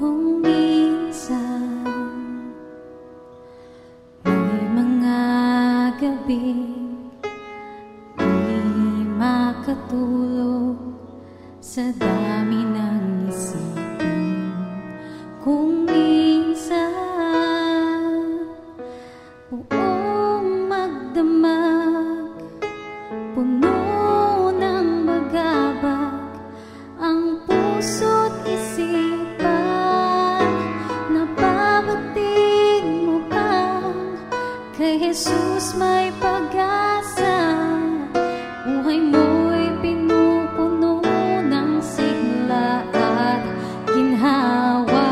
Kung minsan may mga gabing di makatulog sa dami ng isipin, kung minsan buong magdamag, puno ng bagabag ang puso't isipan, nababatid mo bang kay Jesus may pag-asa? Buhay mo'y pinupuno ng sigla at ginhawa.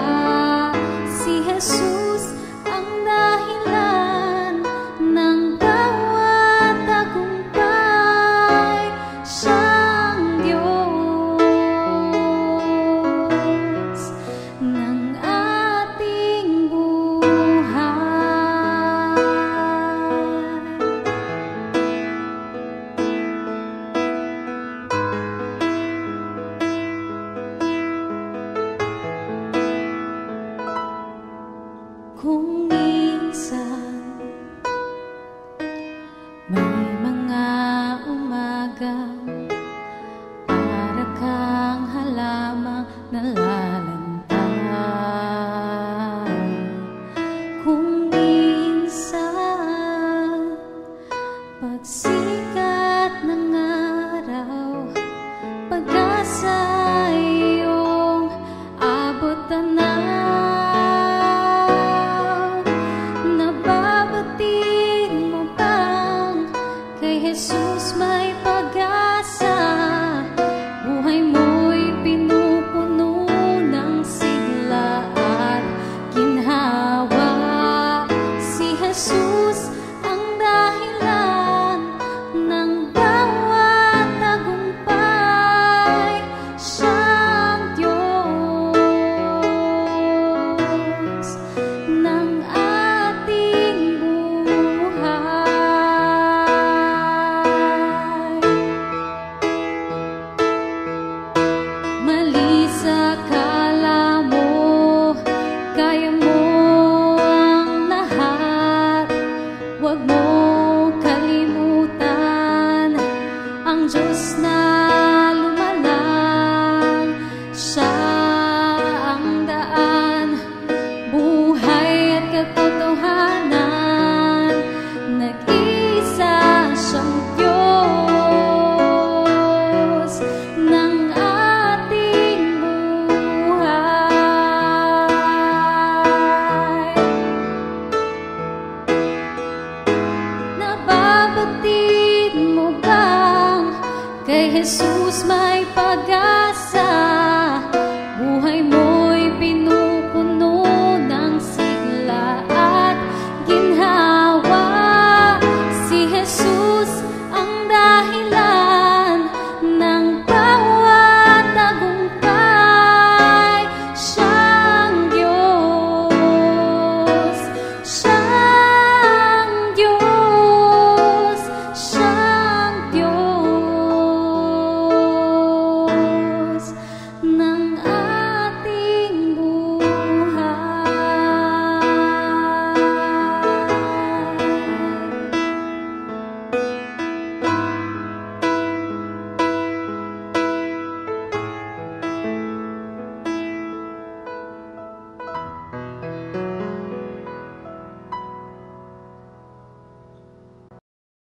Si Jesus ang dahilan ng bawat tagumpay. Siyang Diyos ng ating buhay. Kung minsan may mga umagang para kang halamang nalalanta, kung minsan pagsikat ng araw, pag-asa iyong abutan na, nababatid mo bang kay Jesus may pag-asa? Buhay mo'y pinupuno ng sigla at ginhawa. Si Jesus ang dahilan ng bawat tagumpay. Siyang Diyos ng ating buhay. Mali sa akala mo, kaya mo ang lahat. Huwag mo kalimutan ang Diyos na lumalang. Siya ang daan, buhay at katotohanan. Nag-isa siyang Diyos ng ating buhay. Nababatid mo bang kay Jesus